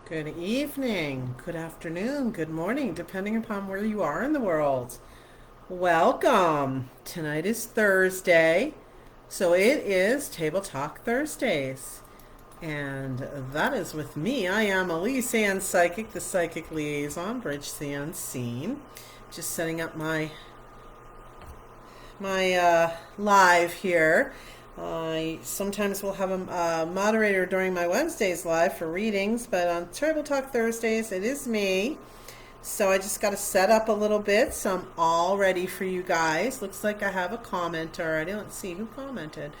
Good evening, good afternoon, good morning, depending upon where you are in the world. Welcome. Tonight is Thursday, so it is Table Talk Thursdays. And that is with me. I am Elyse Ann Psychic, the Psychic Liaison, Bridge the Unseen. Just setting up my live here. I sometimes will have a moderator during my Wednesdays live for readings, but on Table Talk Thursdays, it is me. So I just got to set up a little bit, so I'm all ready for you guys. Looks like I have a commenter. I don't see who commented.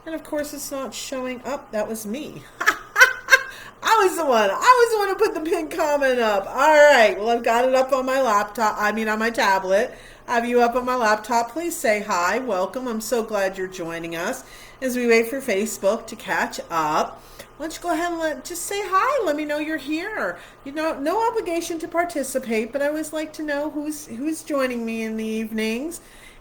And of course, it's not showing up. That was me. I was the one. I was the one who put the pinned comment up. All right. Well, I've got it up on my laptop. On my tablet. I have you up on my laptop. Please say hi. Welcome. I'm so glad you're joining us as we wait for Facebook to catch up. Why don't you go ahead and just say hi. Let me know you're here. You know, no obligation to participate, but I always like to know who's joining me in the evenings.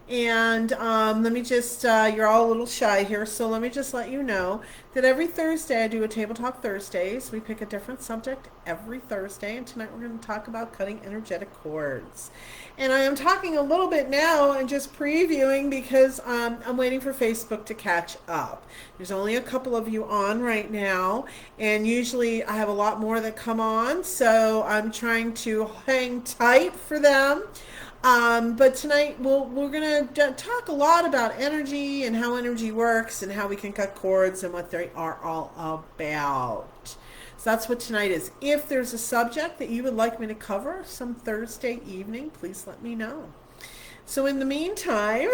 And let me just, you're all a little shy here, so let me just let you know that every Thursday I do a Table Talk Thursdays. We pick a different subject every Thursday, and tonight we're going to talk about cutting energetic cords. And I am talking a little bit now and just previewing because I'm waiting for Facebook to catch up. There's only a couple of you on right now, and usually I have a lot more that come on, so I'm trying to hang tight for them. But tonight we're going to talk a lot about energy and how energy works and how we can cut cords and what they are all about. So that's what tonight is. If there's a subject that you would like me to cover some Thursday evening, please let me know. So in the meantime,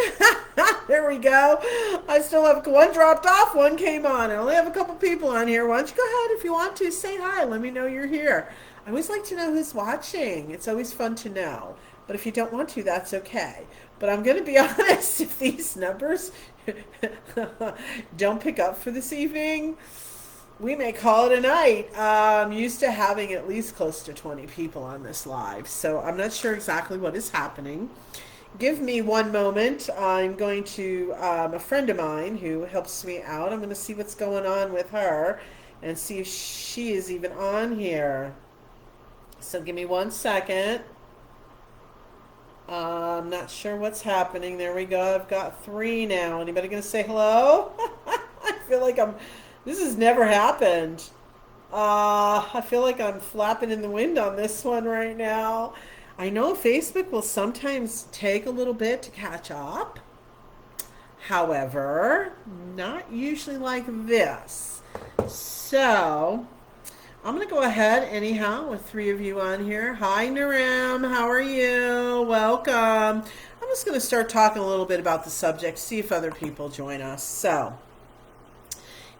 there we go. I still have one dropped off, one came on. I only have a couple people on here. Why don't you go ahead if you want to say hi. Let me know you're here. I always like to know who's watching. It's always fun to know. But if you don't want to, that's okay. But I'm going to be honest, if these numbers don't pick up for this evening, we may call it a night. I'm used to having at least close to 20 people on this live, so I'm not sure exactly what is happening. Give me one moment. I'm going to a friend of mine who helps me out. I'm going to see what's going on with her and see if she is even on here. So give me 1 second. I'm not sure what's happening. There we go. I've got 3 now. Anybody going to say hello? I feel like this has never happened. I feel like I'm flapping in the wind on this one right now. I know Facebook will sometimes take a little bit to catch up. However, not usually like this. So I'm going to go ahead anyhow with 3 of you on here. Hi, Naram. How are you? Welcome. I'm just going to start talking a little bit about the subject, see if other people join us. So,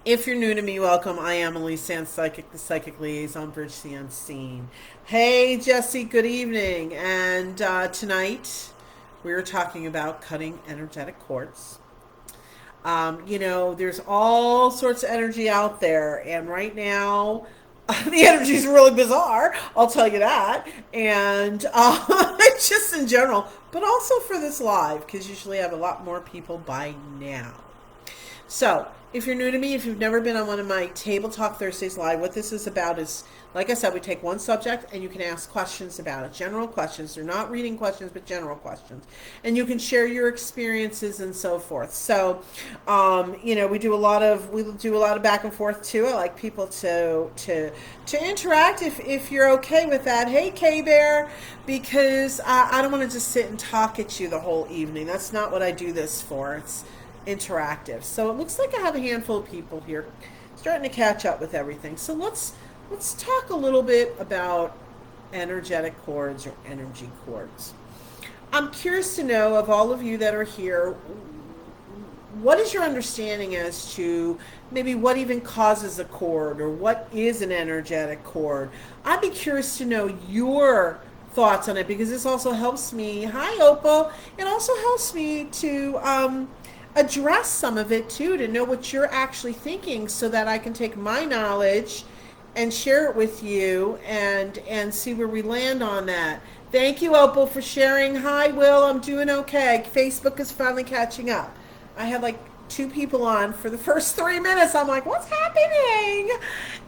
if you're new to me, welcome. I am Elyse Ann Psychic, the Psychic Liaison, Bridge the Unseen. Hey, Jesse, good evening. And tonight, we're talking about cutting energetic cords. There's all sorts of energy out there, and right now, the energy is really bizarre, I'll tell you that. And just in general, but also for this live, because usually I have a lot more people by now. So, if you're new to me, if you've never been on one of my Table Talk Thursdays live, what this is about is, like I said, we take one subject and you can ask questions about it. General questions. They're not reading questions, but general questions. And you can share your experiences and so forth. So, we do a lot of back and forth too. I like people to interact if you're okay with that. Hey, K-Bear, because I don't want to just sit and talk at you the whole evening. That's not what I do this for. It's interactive. So it looks like I have a handful of people here starting to catch up with everything. So let's talk a little bit about energetic cords or energy cords. I'm curious to know, of all of you that are here, what is your understanding as to maybe what even causes a cord or what is an energetic cord? I'd be curious to know your thoughts on it because this also helps me. Hi, Opal. It also helps me to address some of it too, to know what you're actually thinking so that I can take my knowledge and share it with you and see where we land on that. Thank you, Opal, for sharing. Hi, Will. I'm doing okay. Facebook is finally catching up. I had like 2 people on for the first 3 minutes. I'm like, what's happening?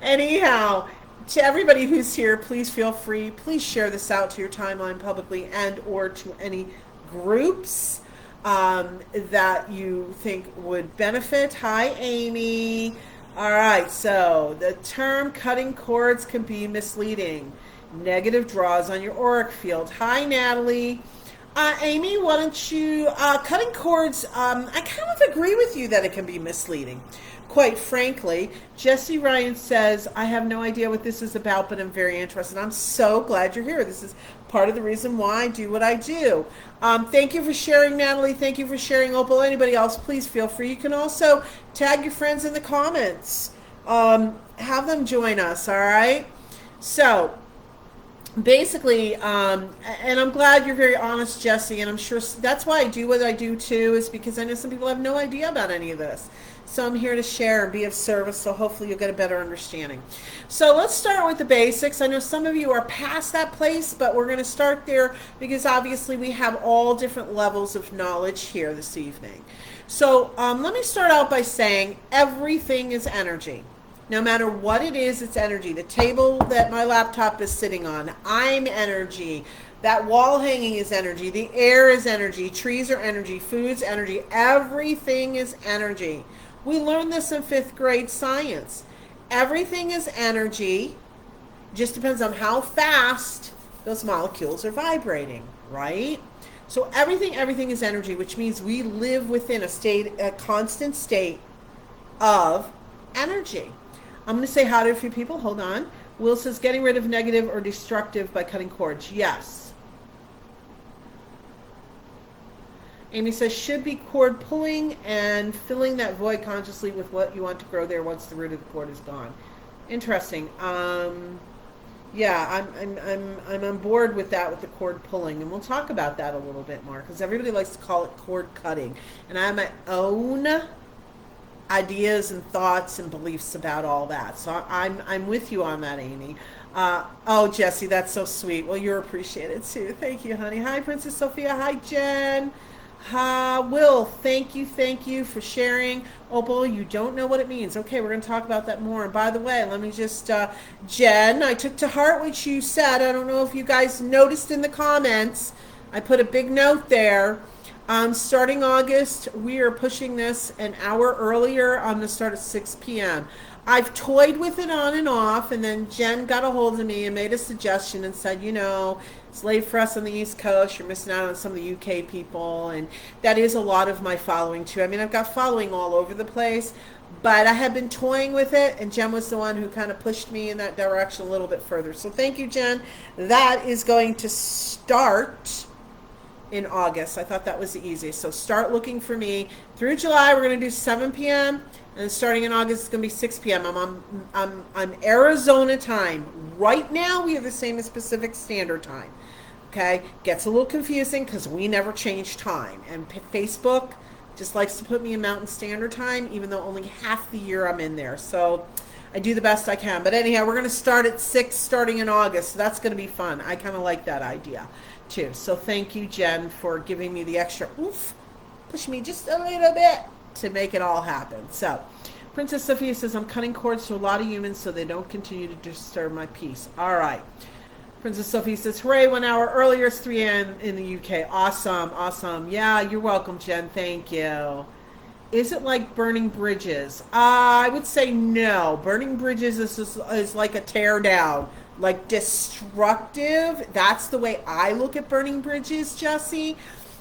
Anyhow, to everybody who's here, please feel free. Please share this out to your timeline publicly and or to any groups that you think would benefit. Hi, Amy. All right, so the term cutting cords can be misleading. Negative draws on your auric field. Hi, Natalie. Amy, why don't you, cutting cords, I kind of agree with you that it can be misleading. Quite frankly, Jesse Ryan says, I have no idea what this is about, but I'm very interested. I'm so glad you're here. This is part of the reason why I do what I do. Thank you for sharing, Natalie. Thank you for sharing, Opal. Anybody else, please feel free. You can also tag your friends in the comments. Have them join us, all right? So, basically, and I'm glad you're very honest, Jesse, and I'm sure that's why I do what I do too, is because I know some people have no idea about any of this. So I'm here to share and be of service, so hopefully you'll get a better understanding. So let's start with the basics. I know some of you are past that place, but we're going to start there because obviously we have all different levels of knowledge here this evening. So let me start out by saying everything is energy. No matter what it is, it's energy. The table that my laptop is sitting on, I'm energy. That wall hanging is energy. The air is energy. Trees are energy. Food's energy. Everything is energy. We learned this in 5th grade science. Everything is energy. Just depends on how fast those molecules are vibrating, right? So everything is energy, which means we live within a constant state of energy. I'm going to say hi to a few people. Hold on. Will says, getting rid of negative or destructive by cutting cords. Yes. Amy says, should be cord pulling and filling that void consciously with what you want to grow there once the root of the cord is gone. Interesting. Yeah, I'm on board with that, with the cord pulling, and we'll talk about that a little bit more because everybody likes to call it cord cutting, and I have my own ideas and thoughts and beliefs about all that. So I'm with you on that, Amy. Oh, Jesse, that's so sweet. Well, you're appreciated too. Thank you, honey. Hi, Princess Sophia. Hi, Jen. Will, thank you for sharing. Opal, you don't know what it means. Okay, we're going to talk about that more. And by the way, let me just, Jen, I took to heart what you said. I don't know if you guys noticed in the comments. I put a big note there. Starting August, we are pushing this an hour earlier. I'm going to start at 6 p.m. I've toyed with it on and off, and then Jen got a hold of me and made a suggestion and said, you know, it's late for us on the East Coast. You're missing out on some of the UK people, and that is a lot of my following too. I mean, I've got following all over the place, but I have been toying with it, and Jen was the one who kind of pushed me in that direction a little bit further. So thank you, Jen. That is going to start in August. I thought that was the easiest. So start looking for me. Through July, we're going to do 7 p.m., and starting in August, it's going to be 6 p.m. I'm Arizona time. Right now, we have the same as Pacific Standard Time. Okay? Gets a little confusing because we never change time. And Facebook just likes to put me in Mountain Standard Time, even though only half the year I'm in there. So I do the best I can. But anyhow, we're going to start at 6 starting in August. So that's going to be fun. I kind of like that idea too. So thank you, Jen, for giving me the extra oof. Push me just a little bit to make it all happen. So Princess Sophia says, I'm cutting cords to a lot of humans so they don't continue to disturb my peace. All right. Princess Sophia says, hooray, 1 hour earlier. It's 3 a.m. in the UK. Awesome, awesome. Yeah, you're welcome, Jen. Thank you. Is it like burning bridges? I would say no. Burning bridges is like a tear down, like destructive. That's the way I look at burning bridges, Jesse.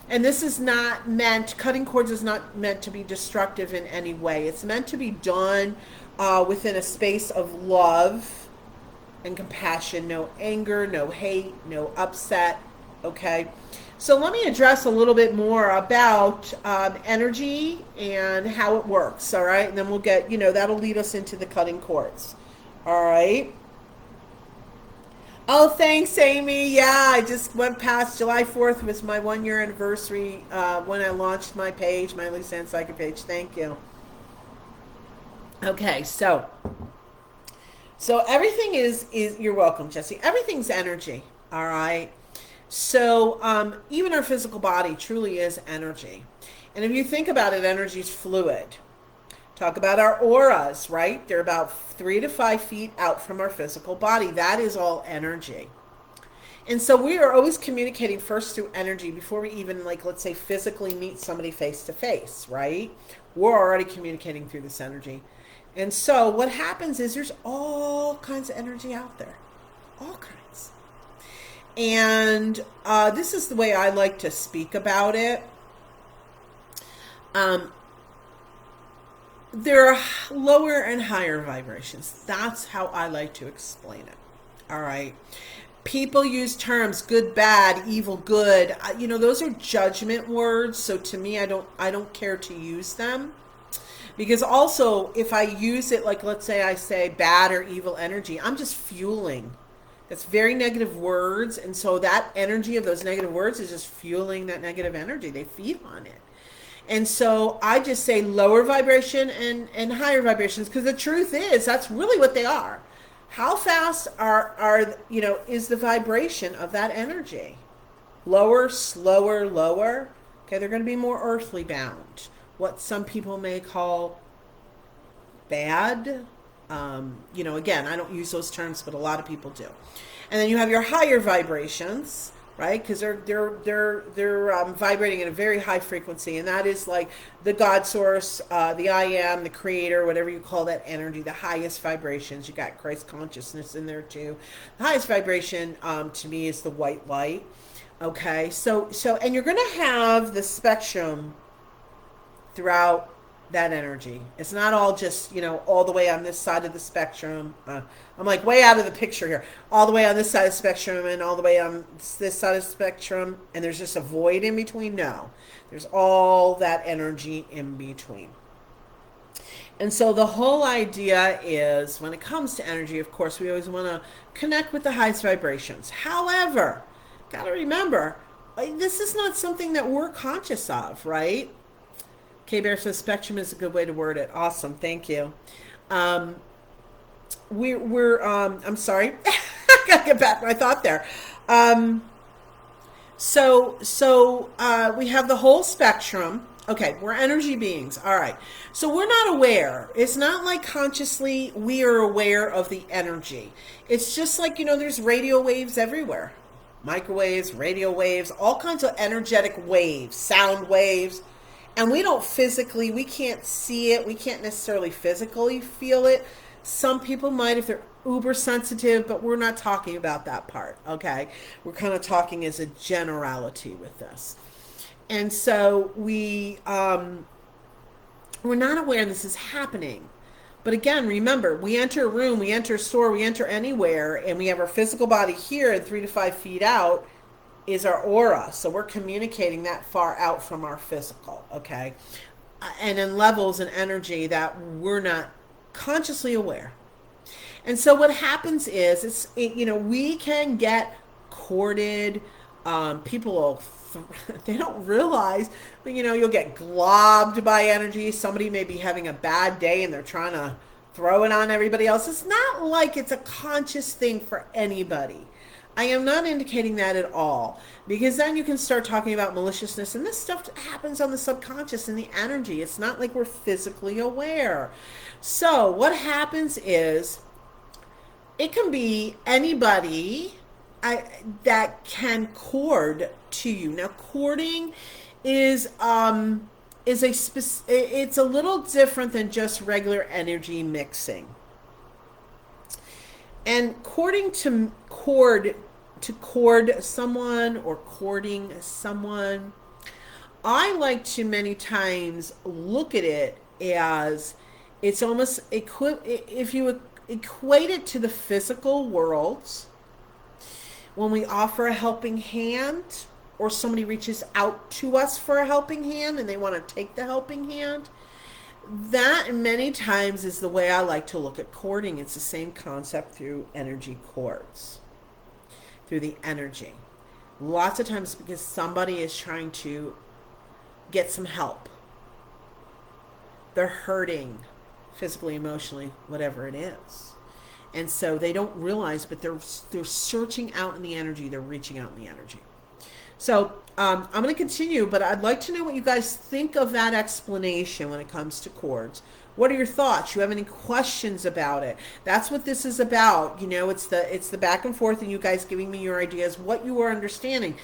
And this is not meant, cutting cords is not meant to be destructive in any way. It's meant to be done within a space of love and compassion. No anger, no hate, no upset. Okay? So let me address a little bit more about energy and how it works. All right? And then we'll get, that'll lead us into the cutting cords. All right? Oh, thanks, Amy. Yeah, I just went past July 4th was my 1-year anniversary when I launched my page, my Elyse Ann Psychic page. Thank you. Okay, so everything is you're welcome, Jesse. Everything's energy, all right? So even our physical body truly is energy. And if you think about it, energy is fluid. Talk about our auras, right? They're about 3 to 5 feet out from our physical body. That is all energy. And so we are always communicating first through energy before we even, like, let's say, physically meet somebody face to face, right? We're already communicating through this energy. And so what happens is there's all kinds of energy out there, all kinds. And this is the way I like to speak about it. There are lower and higher vibrations. That's how I like to explain it. All right. People use terms good, bad, evil, good. Those are judgment words. So to me, I don't care to use them. Because also, if I use it, like, let's say I say bad or evil energy, I'm just fueling. That's very negative words. And so that energy of those negative words is just fueling that negative energy. They feed on it. And so I just say lower vibration and higher vibrations, because the truth is that's really what they are. How fast is the vibration of that energy? Lower, slower, lower. Okay, they're going to be more earthly bound. What some people may call bad. Again, I don't use those terms, but a lot of people do. And then you have your higher vibrations, right? Because they're vibrating at a very high frequency, and that is like the God source, the I am, the creator, whatever you call that energy, the highest vibrations. You got Christ consciousness in there too. The highest vibration to me is the white light. Okay, so and you're going to have the spectrum throughout that energy. It's not all just, all the way on this side of the spectrum. I'm like way out of the picture here. All the way on this side of the spectrum and all the way on this side of the spectrum, and there's just a void in between. No, there's all that energy in between. And so the whole idea is, when it comes to energy, of course, we always want to connect with the highest vibrations. However, got to remember, this is not something that we're conscious of, right? K-Bear says spectrum is a good way to word it. Awesome. Thank you. I'm sorry. I gotta get back my thought there. So we have the whole spectrum. Okay, we're energy beings. All right. So we're not aware. It's not like consciously we are aware of the energy. It's just like, there's radio waves everywhere. Microwaves, radio waves, all kinds of energetic waves, sound waves. And we can't see it. We can't necessarily physically feel it. Some people might if they're uber sensitive, but we're not talking about that part, okay? We're kind of talking as a generality with this. And so we're not aware this is happening. But again, remember, we enter a room, we enter a store, we enter anywhere, and we have our physical body here and 3 to 5 feet out is our aura. So we're communicating that far out from our physical, okay? And in levels and energy that we're not consciously aware. And so what happens is, we can get corded. People they don't realize, but you'll get globbed by energy. Somebody may be having a bad day and they're trying to throw it on everybody else. It's not like it's a conscious thing for anybody. I am not indicating that at all, because then you can start talking about maliciousness, and this stuff happens on the subconscious and the energy. It's not like we're physically aware. So what happens is, it can be anybody that can chord to you. Now, chording is it's a little different than just regular energy mixing. And chord someone or chording someone, I like to many times look at it as it's almost if you equate it to the physical worlds. When we offer a helping hand, or somebody reaches out to us for a helping hand and they want to take the helping hand, that many times is the way I like to look at chording. It's the same concept through energy chords, through the energy. Lots of times because somebody is trying to get some help. They're hurting physically, emotionally, whatever it is. And so they don't realize, but they're searching out in the energy. They're reaching out in the energy. So I'm going to continue, but I'd like to know what you guys think of that explanation when it comes to chords. What are your thoughts? You have any questions about it? That's what this is about. It's the back and forth and you guys giving me your ideas, what you are understanding.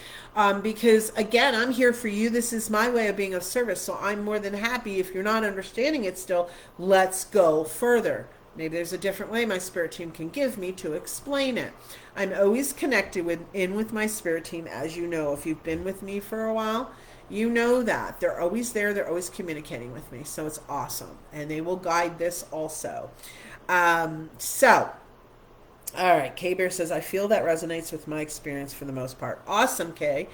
Because again, I'm here for you. This is my way of being of service. So I'm more than happy if you're not understanding it still, let's go further. Maybe there's a different way my spirit team can give me to explain it. I'm always connected with my spirit team, as you know, if you've been with me for a while. You know that. They're always there. They're always communicating with me. So it's awesome. And they will guide this also. So, all right. K-Bear says, I feel that resonates with my experience for the most part. Awesome, Kay.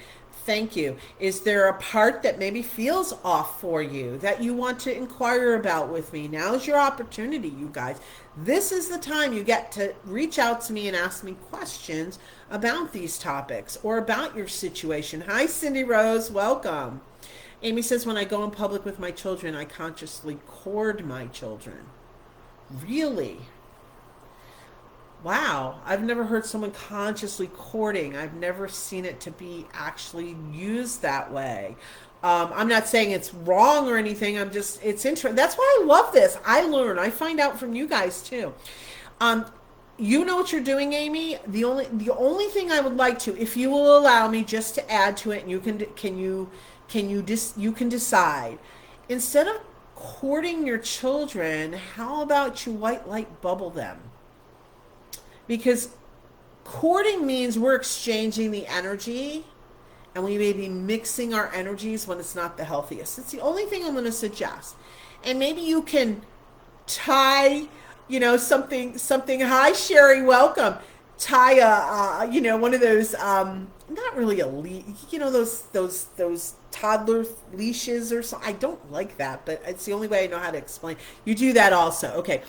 Thank you. Is there a part that maybe feels off for you that you want to inquire about with me? Now's your opportunity, you guys. This is the time you get to reach out to me and ask me questions about these topics or about your situation. Hi, Cindy Rose. Welcome. Amy says, when I go in public with my children, I consciously chord my children. Really? Wow, I've never heard someone consciously courting. I've never seen it to be actually used that way. I'm not saying it's wrong or anything. It's interesting. That's why I love this. I learn. I find out from you guys too. You know what you're doing, Amy. The only thing I would like to, if you will allow me, just to add to it, and you can decide. Instead of courting your children, how about you white light bubble them? Because courting means we're exchanging the energy and we may be mixing our energies when it's not the healthiest. It's the only thing I'm going to suggest. And maybe you can tie, something, hi Sherry, welcome. Tie one of those, not really a leash, those toddler leashes or something. I don't like that, but it's the only way I know how to explain. You do that also. Okay.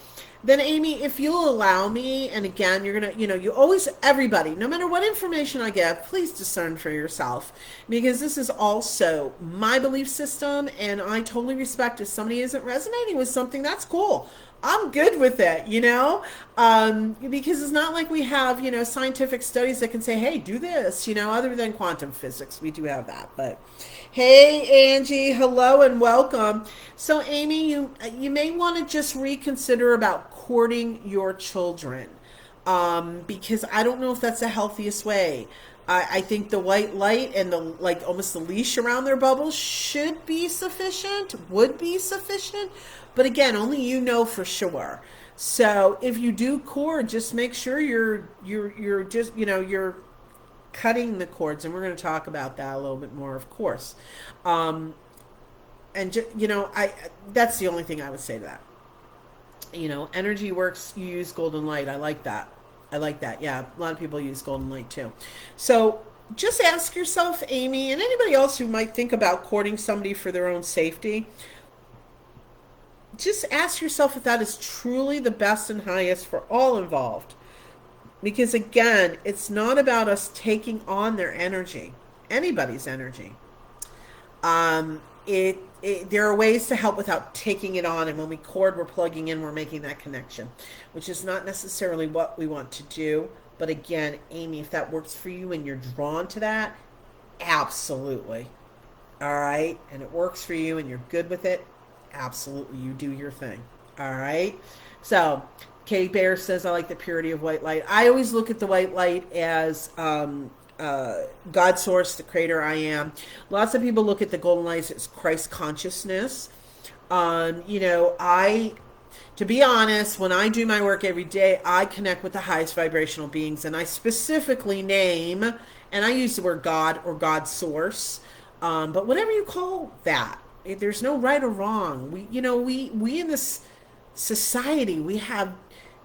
Then Amy, if you'll allow me, and again, you're going to, you always, everybody, no matter what information I give, please discern for yourself, because this is also my belief system, and I totally respect if somebody isn't resonating with something, that's cool. I'm good with it, because it's not like we have, scientific studies that can say, hey, do this, other than quantum physics. We do have that, but hey, Angie, hello and welcome. So Amy, you may want to just reconsider about courting your children, because I don't know if that's the healthiest way. I think the white light and almost the leash around their bubbles would be sufficient. But again, only you know for sure. So if you do cord, just make sure you're just, you're cutting the cords, and we're going to talk about that a little bit more, of course. And that's the only thing I would say to that. Energy works. You use golden light. I like that. Yeah, a lot of people use golden light too. So just ask yourself, Amy, and anybody else who might think about courting somebody for their own safety, just ask yourself if that is truly the best and highest for all involved. Because again, it's not about us taking on their energy, anybody's energy. There are ways to help without taking it on, and when we chord, we're plugging in, we're making that connection, which is not necessarily what we want to do. But again, Amy, if that works for you and you're drawn to that, absolutely. All right, and it works for you and you're good with it, absolutely, you do your thing. All right. So Kay Bear says, I like the purity of white light. I always look at the white light as God source, the creator I am. Lots of people look at the golden light as Christ consciousness. To be honest, when I do my work every day, I connect with the highest vibrational beings, and I specifically name, and I use the word God or God source, but whatever you call that, there's no right or wrong. We in this society, we have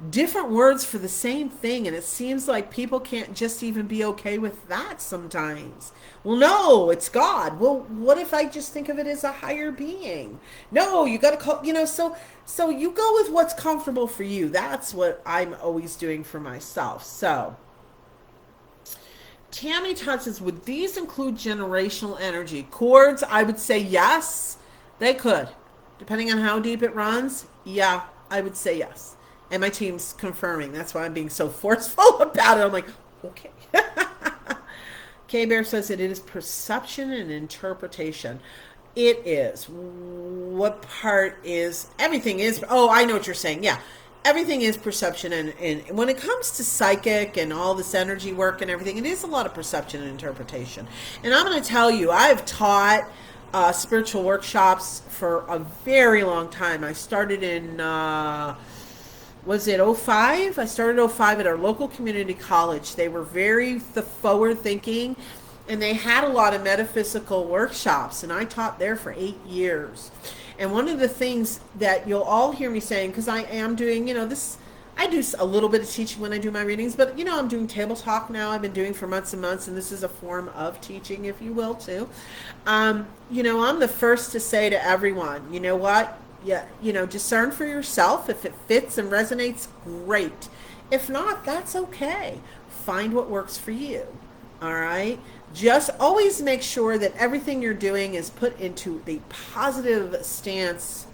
different words for the same thing, and it seems like people can't just even be okay with that sometimes. Well, no, it's God. Well, what if I just think of it as a higher being? No, you got to call, so you go with what's comfortable for you. That's what I'm always doing for myself. So Tammy touches, would these include generational energy? Chords, I would say yes, they could. Depending on how deep it runs, yeah, I would say yes. And my team's confirming. That's why I'm being so forceful about it. I'm like, okay. K-Bear says it is perception and interpretation. It is. What part is, everything is, oh, I know what you're saying. Yeah. Everything is perception. And when it comes to psychic and all this energy work and everything, it is a lot of perception and interpretation. And I'm going to tell you, I've taught spiritual workshops for a very long time. I started in, was it '05? I started '05 at our local community college. They were very forward thinking, and they had a lot of metaphysical workshops, and I taught there for 8 years. And one of the things that you'll all hear me saying, because I am doing, this, I do a little bit of teaching when I do my readings, but, I'm doing table talk now. I've been doing for months and months, and this is a form of teaching, if you will, too. I'm the first to say to everyone, you know what? Yeah, discern for yourself. If it fits and resonates, great. If not, that's okay. Find what works for you. All right? Just always make sure that everything you're doing is put into the positive stance,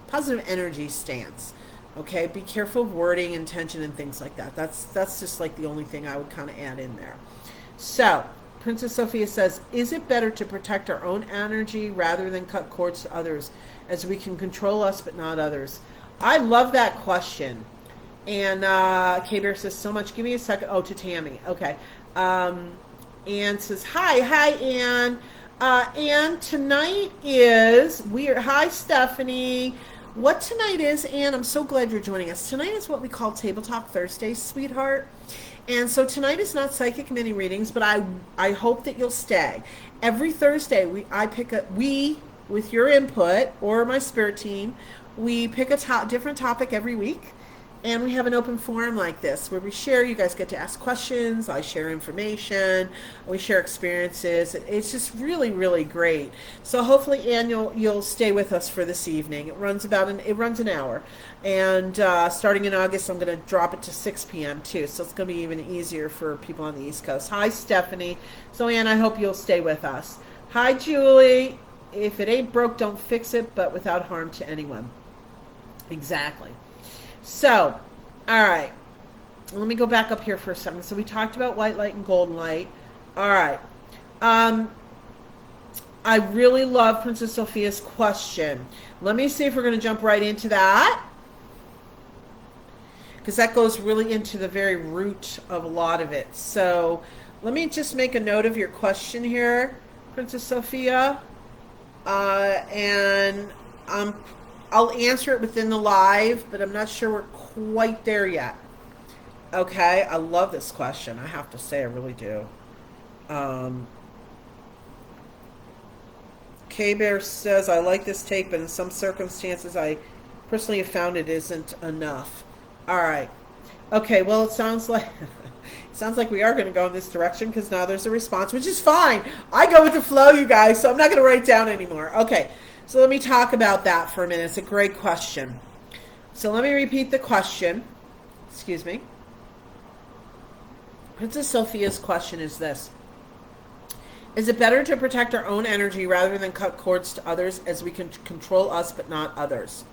positive energy stance. Okay? Be careful of wording, intention, and things like that. That's just like the only thing I would kind of add in there. So, Princess Sophia says, is it better to protect our own energy rather than cut cords to others, as we can control us but not others? I love that question. And K-Bear says, so much. Give me a second. Oh, to Tammy. Okay. Anne says, hi, Anne. Anne, tonight is, hi, Stephanie. What tonight is, Anne, I'm so glad you're joining us. Tonight is what we call Table Talk Thursdays, sweetheart. And so tonight is not psychic mini readings, but I hope that you'll stay. Every Thursday, we, with your input, or my spirit team, we pick a different topic every week. And we have an open forum like this where we share. You guys get to ask questions. I share information. We share experiences. It's just really, really great. So hopefully, Anne, you'll stay with us for this evening. It runs an hour, and starting in August, I'm going to drop it to 6 p.m. too. So it's going to be even easier for people on the East Coast. Hi, Stephanie. So Anne, I hope you'll stay with us. Hi, Julie. If it ain't broke, don't fix it, but without harm to anyone. Exactly. So, all right, let me go back up here for a second. So we talked about white light and golden light. All right. I really love Princess Sophia's question. Let me see if we're going to jump right into that, because that goes really into the very root of a lot of it. So let me just make a note of your question here, Princess Sophia, and I'll answer it within the live, but I'm not sure we're quite there yet. Okay, I love this question. I have to say, I really do. K-Bear says, I like this take, but in some circumstances, I personally have found it isn't enough. All right. Okay, well, it sounds like we are going to go in this direction, because now there's a response, which is fine. I go with the flow, you guys, so I'm not going to write down anymore. Okay. So let me talk about that for a minute. It's a great question. So let me repeat the question. Excuse me. Princess Sophia's question is this. Is it better to protect our own energy rather than cut cords to others, as we can control us but not others?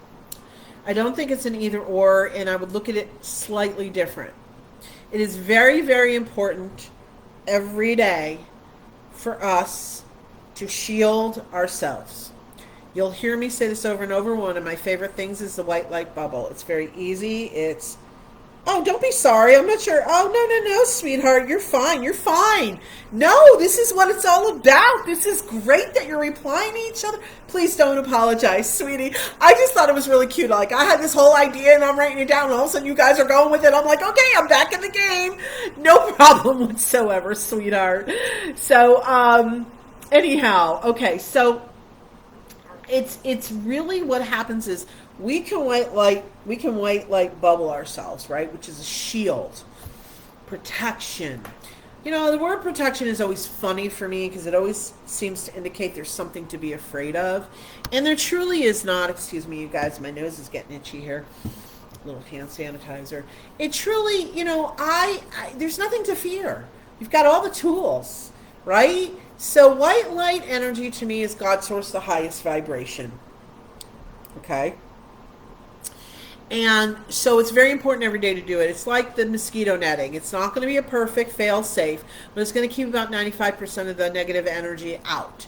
I don't think it's an either or, and I would look at it slightly different. It is very, very important every day for us to shield ourselves. You'll hear me say this over and over. One of my favorite things is the white light bubble. It's very easy. It's, oh, don't be sorry. I'm not sure. Oh, no, sweetheart. You're fine. You're fine. No, this is what it's all about. This is great that you're replying to each other. Please don't apologize, sweetie. I just thought it was really cute. Like, I had this whole idea and I'm writing it down, and all of a sudden you guys are going with it. I'm like, okay, I'm back in the game. No problem whatsoever, sweetheart. So, anyhow, okay, so it's really what happens is we can white light bubble ourselves, right? Which is a shield, protection. The word protection is always funny for me, because it always seems to indicate there's something to be afraid of, and there truly is not. Excuse me, you guys, my nose is getting itchy here. A little hand sanitizer. It truly, there's nothing to fear. You've got all the tools, right? So white light energy to me is God's source, the highest vibration. Okay? And so it's very important every day to do it. It's like the mosquito netting. It's not going to be a perfect fail-safe, but it's going to keep about 95% of the negative energy out.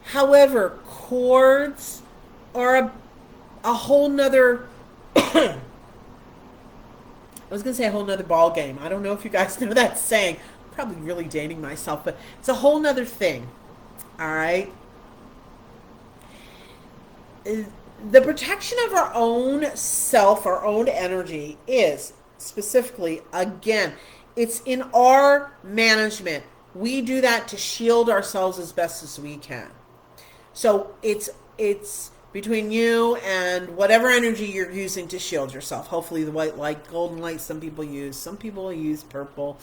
However, chords are a whole nother, I was going to say a whole nother ball game. I don't know if you guys know that saying. I'm probably really dating myself, but it's a whole nother thing. All right. The protection of our own self, our own energy is specifically, again, it's in our management. We do that to shield ourselves as best as we can. So it's between you and whatever energy you're using to shield yourself. Hopefully the white light, golden light, some people use purple,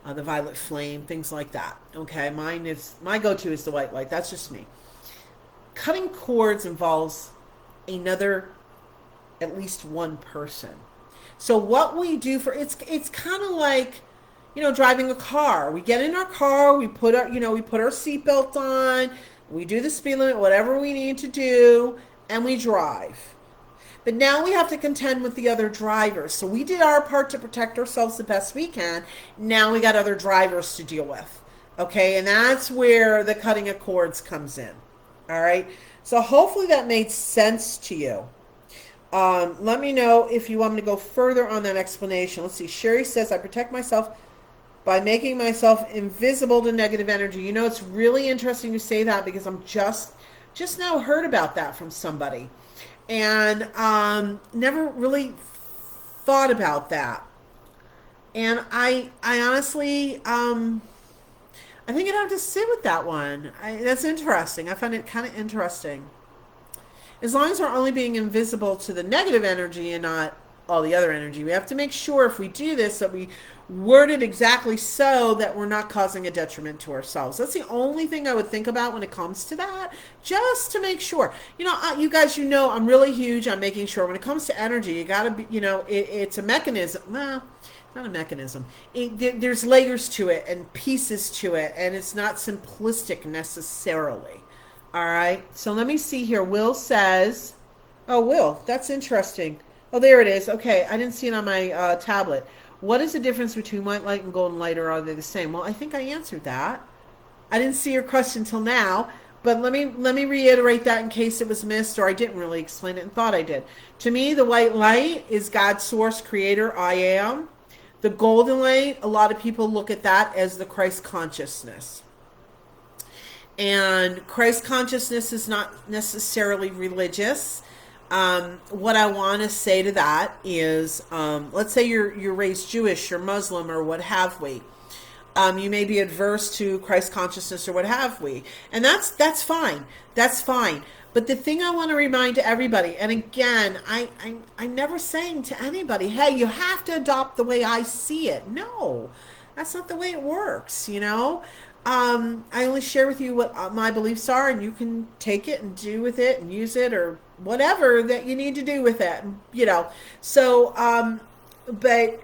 the violet flame, things like that. Okay, my go-to is the white light. That's just me. Cutting cords involves another, at least one person. So what we do it's kind of like, driving a car. We get in our car, we put our seatbelt on, we do the speed limit, whatever we need to do, and we drive. But now we have to contend with the other drivers. So we did our part to protect ourselves the best we can. Now we got other drivers to deal with. Okay, and that's where the cutting of cords comes in. All right, so hopefully that made sense to you. Let me know if you want me to go further on that explanation. Let's see. Sherry says, I protect myself by making myself invisible to negative energy. It's really interesting you say that because I'm just now heard about that from somebody. And never really thought about that. And I honestly, I think I'd have to sit with that one. That's interesting. I find it kind of interesting. As long as we're only being invisible to the negative energy and not all the other energy, we have to make sure if we do this that we word it exactly so that we're not causing a detriment to ourselves. That's the only thing I would think about when it comes to that, just to make sure. You guys, I'm really huge on making sure when it comes to energy, you got to be, it's a mechanism. Well, not a mechanism. There's layers to it and pieces to it, and it's not simplistic necessarily. All right. So let me see here. Will says, oh, Will, that's interesting. Oh, there it is. Okay. I didn't see it on my tablet. What is the difference between white light and golden light, or are they the same? Well, I think I answered that. I didn't see your question till now, but let me reiterate that in case it was missed or I didn't really explain it and thought I did. To me, the white light is God's source, creator, I am. The golden light, a lot of people look at that as the Christ consciousness. And Christ consciousness is not necessarily religious. What I want to say to that is, let's say you're raised Jewish or Muslim or what have we. You may be adverse to Christ consciousness or what have we. And that's fine. That's fine. But the thing I want to remind to everybody, and again, I'm never saying to anybody, hey, you have to adopt the way I see it. No, that's not the way it works, I only share with you what my beliefs are, and you can take it and do with it and use it or whatever that you need to do with it, So, but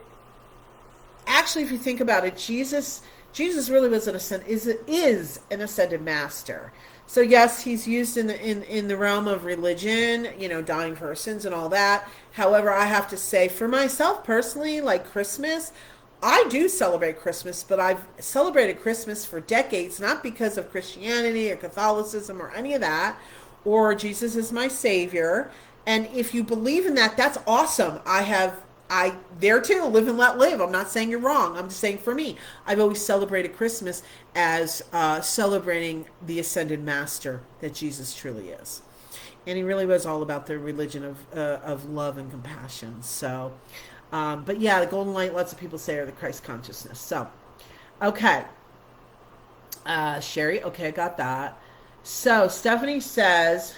actually, if you think about it, Jesus really was is an ascended master. So yes, he's used in the realm of religion, dying for our sins and all that. However, I have to say for myself personally, like Christmas, I do celebrate Christmas, but I've celebrated Christmas for decades, not because of Christianity or Catholicism or any of that, or Jesus is my savior. And if you believe in that, that's awesome. I there too, live and let live. I'm not saying you're wrong. I'm just saying for me, I've always celebrated Christmas as celebrating the ascended master that Jesus truly is. And he really was all about the religion of love and compassion. So, but yeah, the golden light, lots of people say, are the Christ consciousness. So, okay. Sherry, okay, I got that. So, Stephanie says,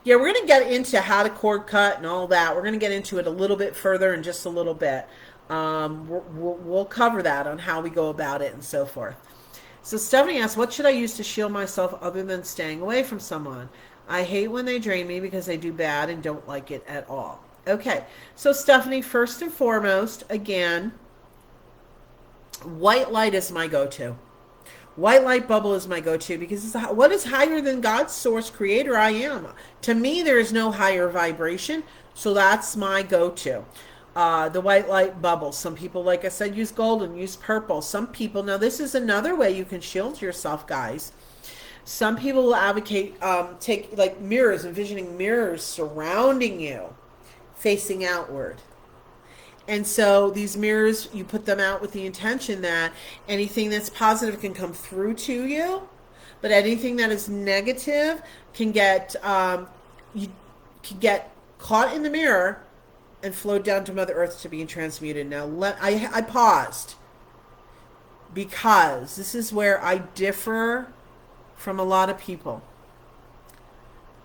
yeah, we're going to get into how to cord cut and all that. We're going to get into it a little bit further in just a little bit. We'll cover that on how we go about it and so forth. So Stephanie asks, what should I use to shield myself other than staying away from someone? I hate when they drain me because they do bad and don't like it at all. Okay, so Stephanie, first and foremost, again, white light is my go-to. White light bubble is my go-to because what is higher than God's source, creator, I am? To me, there is no higher vibration, so that's my go-to. The white light bubble. Some people, like I said, use gold and use purple. Some people, now this is another way you can shield yourself, guys. Some people will advocate take like mirrors, envisioning mirrors surrounding you, facing outward. And so these mirrors, you put them out with the intention that anything that's positive can come through to you, but anything that is negative can get you can get caught in the mirror and flow down to Mother Earth to be transmuted. Now, I paused because this is where I differ from a lot of people.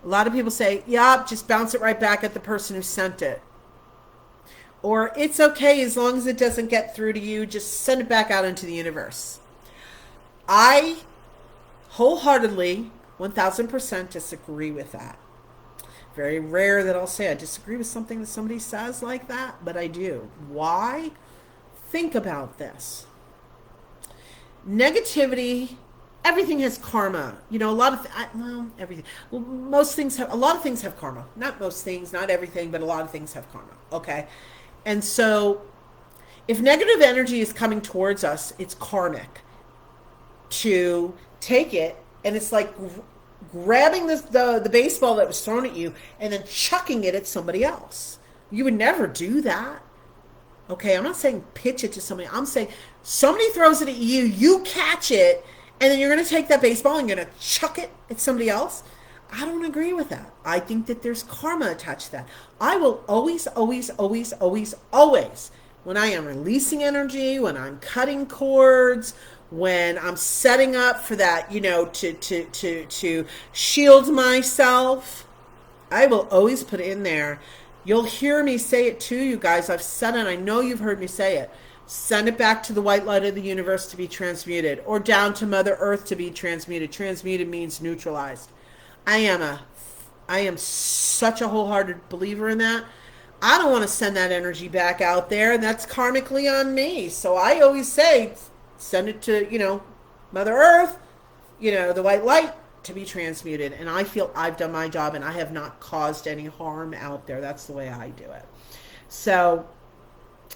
A lot of people say, "Yup, just bounce it right back at the person who sent it." Or it's okay as long as it doesn't get through to you, just send it back out into the universe. I wholeheartedly, 1000% disagree with that. Very rare that I'll say I disagree with something that somebody says like that, but I do. Why? Think about this. Negativity, everything has karma. You know, a lot of everything. Well, most things have. A lot of things have karma. Not most things, not everything, but a lot of things have karma. Okay, and so if negative energy is coming towards us, it's karmic to take it, and it's like grabbing the baseball that was thrown at you and then chucking it at somebody else. You would never do that. Okay, I'm not saying pitch it to somebody. I'm saying somebody throws it at you, you catch it, and then you're going to take that baseball and you're going to chuck it at somebody else. I don't agree with that. I think that there's karma attached to that. I will always, always, always, always, always, when I am releasing energy, when I'm cutting cords, when I'm setting up for that, you know, to shield myself, I will always put in there. You'll hear me say it to you guys. I've said it. I know you've heard me say it. Send it back to the white light of the universe to be transmuted, or down to Mother Earth to be transmuted. Transmuted means neutralized. I am such a wholehearted believer in that. I don't want to send that energy back out there. That's karmically on me. So I always say, send it to, you know, Mother Earth, you know, the white light to be transmuted. And I feel I've done my job and I have not caused any harm out there. That's the way I do it. So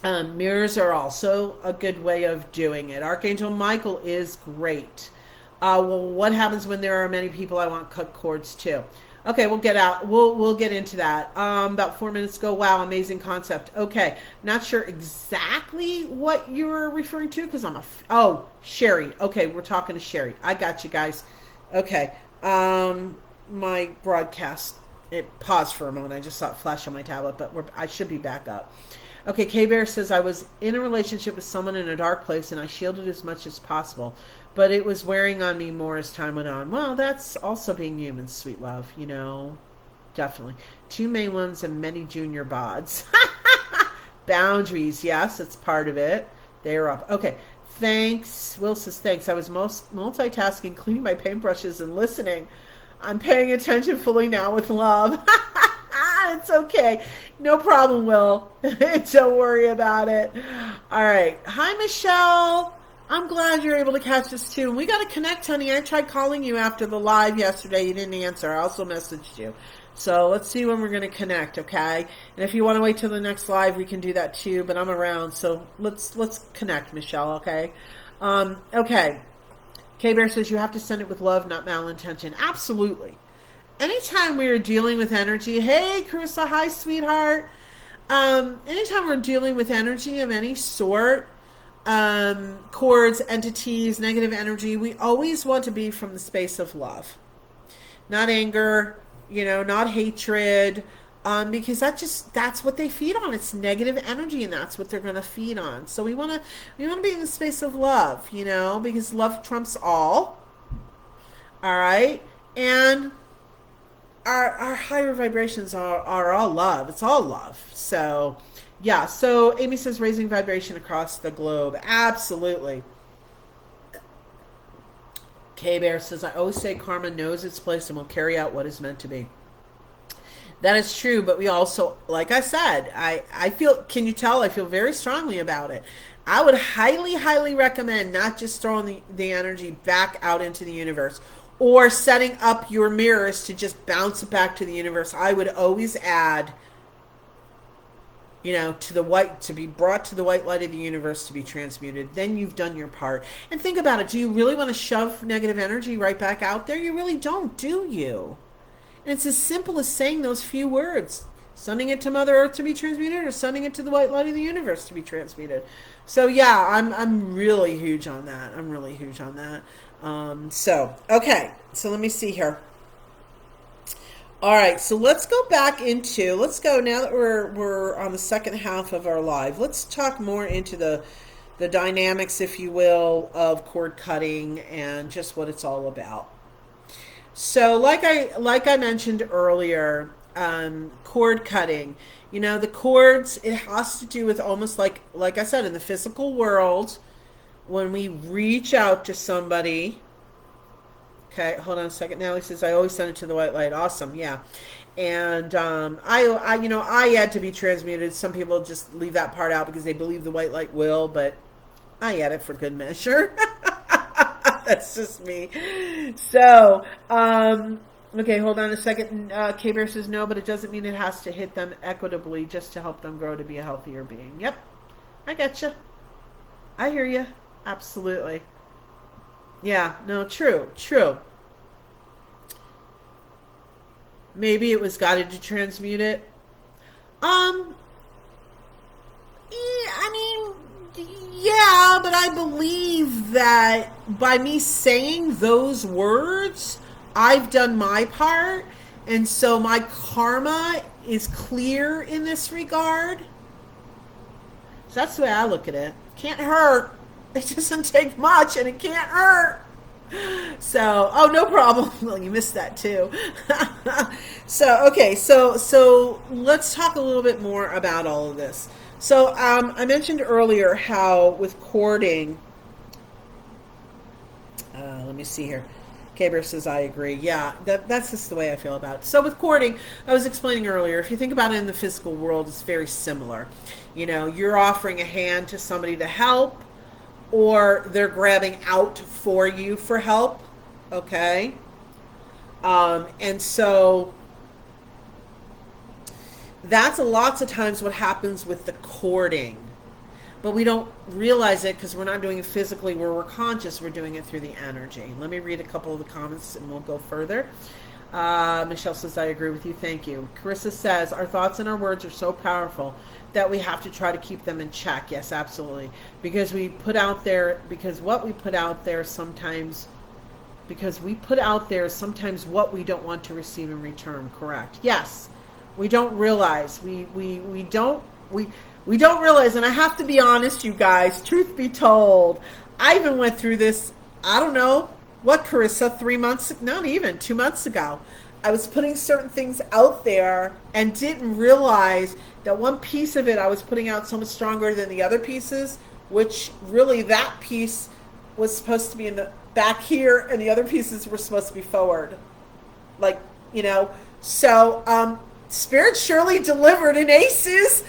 mirrors are also a good way of doing it. Archangel Michael is great. Well, what happens when there are many people I want cut cords to? Okay, we'll get into that. About 4 minutes ago. Wow, amazing concept. Okay, not sure exactly what you're referring to because Sherry. Okay, we're talking to Sherry. I got you guys. Okay, my broadcast, it paused for a moment. I just saw it flash on my tablet, but I should be back up. Okay, K-Bear says, I was in a relationship with someone in a dark place and I shielded as much as possible, but it was wearing on me more as time went on. Well, that's also being human, sweet love, you know, definitely. 2 main ones and many junior bods. Boundaries, yes, it's part of it. They're up. Okay, thanks. Will says, thanks. I was multitasking, cleaning my paintbrushes and listening. I'm paying attention fully now with love. It's okay. No problem, Will. Don't worry about it. All right. Hi, Michelle. I'm glad you're able to catch this too. We got to connect, honey. I tried calling you after the live yesterday. You didn't answer. I also messaged you. So let's see when we're going to connect, okay? And if you want to wait till the next live, we can do that too. But I'm around, so let's connect, Michelle, okay? Okay. K-Bear says you have to send it with love, not malintention. Absolutely. Anytime we are dealing with energy, hey, Carissa, hi, sweetheart. Anytime we're dealing with energy of any sort, cords, entities, negative energy, we always want to be from the space of love. Not anger, you know, not hatred, because that's what they feed on. It's negative energy, and that's what they're going to feed on. So we want to be in the space of love, you know, because love trumps all. All right, and our higher vibrations are all love. It's all love. So yeah. So Amy says raising vibration across the globe. Absolutely. K-Bear says, I always say karma knows its place and will carry out what is meant to be. That is true, but we also, like I said, I feel, can you tell, I feel very strongly about it. I would highly, highly recommend not just throwing the energy back out into the universe or setting up your mirrors to just bounce it back to the universe. I would always add to be brought to the white light of the universe to be transmuted, then you've done your part. And think about it. Do you really want to shove negative energy right back out there? You really don't, do you? And it's as simple as saying those few words. Sending it to Mother Earth to be transmuted, or sending it to the white light of the universe to be transmuted. So yeah, I'm really huge on that. I'm really huge on that. Okay. So let me see here. All right, so let's go now that we're on the second half of our live. Let's talk more into the dynamics, if you will, of cord cutting and just what it's all about. So like I mentioned earlier, cord cutting, the cords, it has to do with almost like I said, in the physical world, when we reach out to somebody. Okay, hold on a second. Natalie says, I always send it to the white light. Awesome, yeah. And I had to be transmuted. Some people just leave that part out because they believe the white light will, but I add it for good measure. That's just me. So, okay, hold on a second. K-Bear says, no, but it doesn't mean it has to hit them equitably just to help them grow to be a healthier being. Yep, I getcha. I hear you. Absolutely. Yeah, no, true. Maybe it was guided to transmute it. Yeah, but I believe that by me saying those words, I've done my part, and so my karma is clear in this regard. So that's the way I look at it. Can't hurt. It doesn't take much, and it can't hurt. So, oh, no problem. Well, you missed that too. So let's talk a little bit more about all of this. So, I mentioned earlier how with cording, let me see here. K-Bear says, I agree. Yeah, that's just the way I feel about it. So with cording, I was explaining earlier, if you think about it in the physical world, it's very similar. You're offering a hand to somebody to help, or they're grabbing out for you for help, okay? And so that's lots of times what happens with the cording. But we don't realize it because we're not doing it physically where we're conscious. We're doing it through the energy. Let me read a couple of the comments and we'll go further. Michelle says, I agree with you. Thank you. Carissa says, our thoughts and our words are so powerful that we have to try to keep them in check. Yes, absolutely. Because what we put out there sometimes what we don't want to receive in return. Correct. Yes. We don't realize. We don't realize, and I have to be honest, you guys, truth be told, I even went through this, I don't know, what, Carissa, 2 months ago. I was putting certain things out there and didn't realize that one piece of it I was putting out so much stronger than the other pieces, which really that piece was supposed to be in the back here and the other pieces were supposed to be forward. So Spirit surely delivered in aces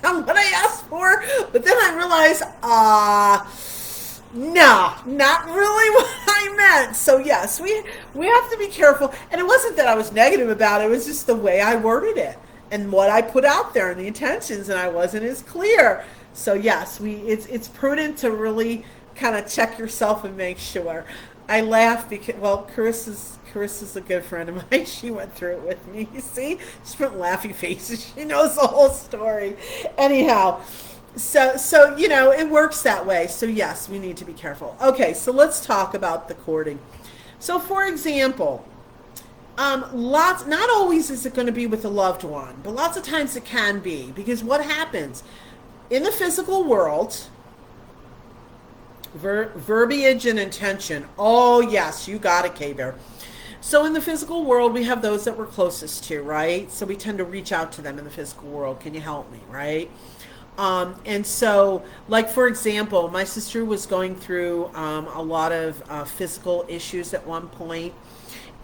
on what I asked for, but then I realized, no, not really what I meant. So yes, we have to be careful. And it wasn't that I was negative about it. It was just the way I worded it and what I put out there and the intentions, and I wasn't as clear. So yes, it's prudent to really kind of check yourself and make sure. I laugh because, well, Carissa's a good friend of mine. She went through it with me. You see? She's putting laughing faces. She knows the whole story. Anyhow, so it works that way. So yes, we need to be careful. Okay, so let's talk about the cording. So for example, not always is it going to be with a loved one, but lots of times it can be, because what happens in the physical world, verbiage and intention. Oh yes, you got it, K-Bear. So in the physical world, we have those that we're closest to, right? So we tend to reach out to them in the physical world. Can you help me, right? And so, like, for example, my sister was going through a lot of physical issues at one point.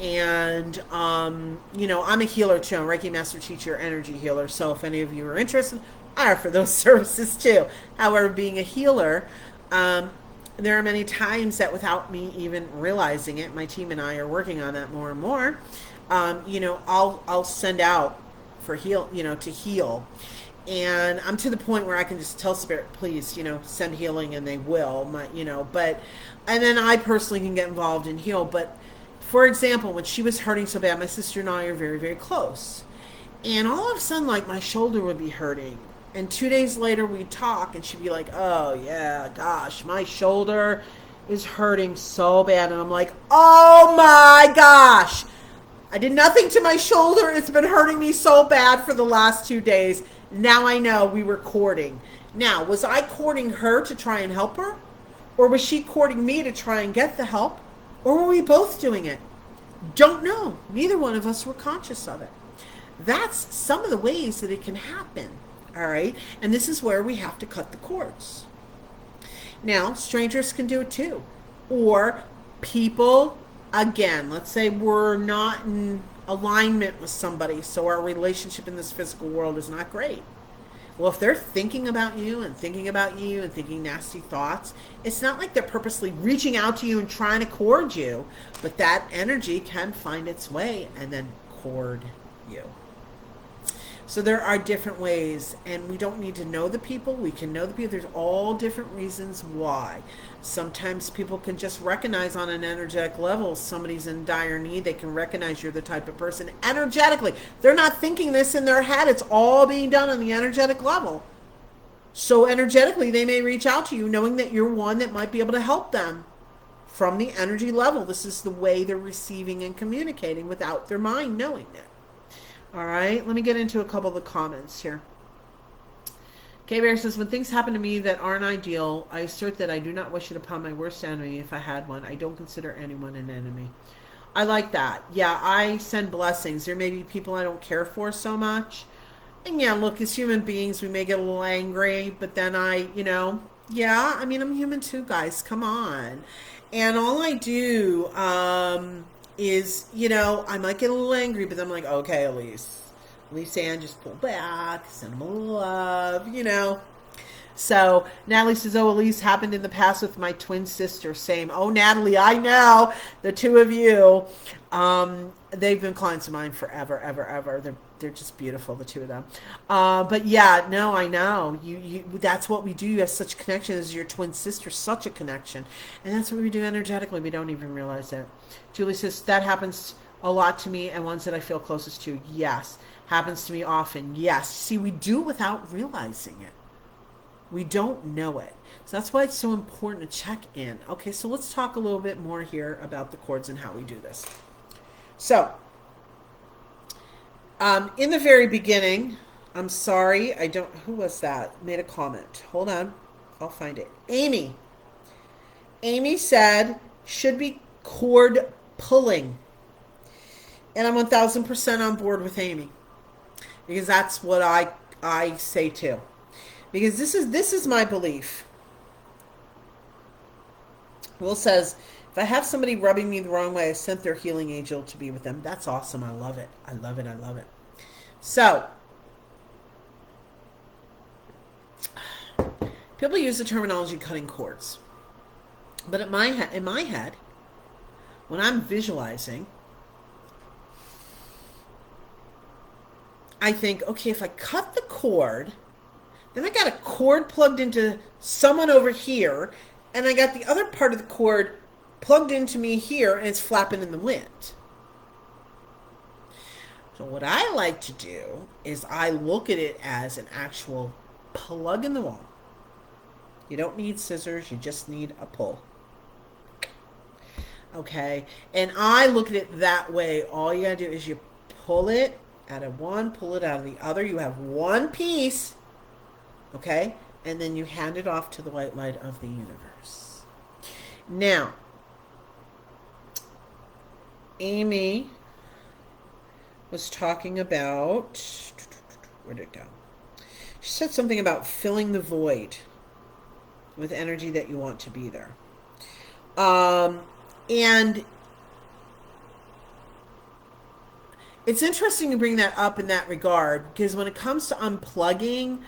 And, I'm a healer too. I'm a Reiki Master Teacher, energy healer. So if any of you are interested, I offer those services too. However, being a healer, there are many times that without me even realizing it, my team and I are working on that more and more. I'll send out for to heal. And I'm to the point where I can just tell Spirit, please, send healing, and they will. And then I personally can get involved and heal. But for example, when she was hurting so bad, my sister and I are very, very close. And all of a sudden, like, my shoulder would be hurting. And 2 days later, we'd talk, and she'd be like, oh, yeah, gosh, my shoulder is hurting so bad. And I'm like, oh, my gosh. I did nothing to my shoulder. It's been hurting me so bad for the last 2 days. Now I know we were courting. Now, was I courting her to try and help her? Or was she courting me to try and get the help? Or were we both doing it? Don't know. Neither one of us were conscious of it. That's some of the ways that it can happen. All right. And this is where we have to cut the cords. Now, strangers can do it too. Or people, again, let's say we're not in alignment with somebody, so our relationship in this physical world is not great. Well, if they're thinking about you and thinking about you and thinking nasty thoughts, it's not like they're purposely reaching out to you and trying to cord you, but that energy can find its way and then cord you. So there are different ways, and we don't need to know the people. We can know the people. There's all different reasons why. Sometimes people can just recognize on an energetic level somebody's in dire need. They can recognize you're the type of person energetically. They're not thinking this in their head. It's all being done on the energetic level. So energetically, they may reach out to you knowing that you're one that might be able to help them from the energy level. This is the way they're receiving and communicating without their mind knowing it. All right, let me get into a couple of the comments here. K-Bear says, when things happen to me that aren't ideal, I assert that I do not wish it upon my worst enemy if I had one. I don't consider anyone an enemy. I like that. Yeah, I send blessings. There may be people I don't care for so much. And yeah, look, as human beings, we may get a little angry, but then I'm human too, guys. Come on. And all I do is, I might get a little angry, but then I'm like, okay, Elyse Ann, just pull back, send them a little love, So Natalie says, oh, Elyse, happened in the past with my twin sister. Same. Oh, Natalie, I know the two of you. They've been clients of mine forever, ever. They're just beautiful, the two of them. But yeah, no, I know. That's what we do. You have such connection as your twin sister, such a connection. And that's what we do energetically. We don't even realize it. Julie says, that happens a lot to me and ones that I feel closest to. Yes. Happens to me often. Yes. See, we do it without realizing it. We don't know it. So that's why it's so important to check in. Okay, so let's talk a little bit more here about the chords and how we do this. So, in the very beginning, I'm sorry, who was that? Made a comment. Hold on, I'll find it. Amy said, should be chord pulling. And I'm 1000% on board with Amy. Because that's what I say too. Because this is my belief. Will says, if I have somebody rubbing me the wrong way, I sent their healing angel to be with them. That's awesome. I love it. I love it. So, people use the terminology cutting cords. But in my head, when I'm visualizing, I think, okay, if I cut the cord, then I got a cord plugged into someone over here, and I got the other part of the cord plugged into me here, and it's flapping in the wind. So what I like to do is I look at it as an actual plug in the wall. You don't need scissors, you just need a pull. Okay, and I look at it that way. All you gotta do is you pull it out of one, pull it out of the other. You have one piece, okay? And then you hand it off to the white light of the universe. Now, Amy was talking about, where'd it go? She said something about filling the void with energy that you want to be there. And it's interesting to bring that up in that regard, because when it comes to unplugging,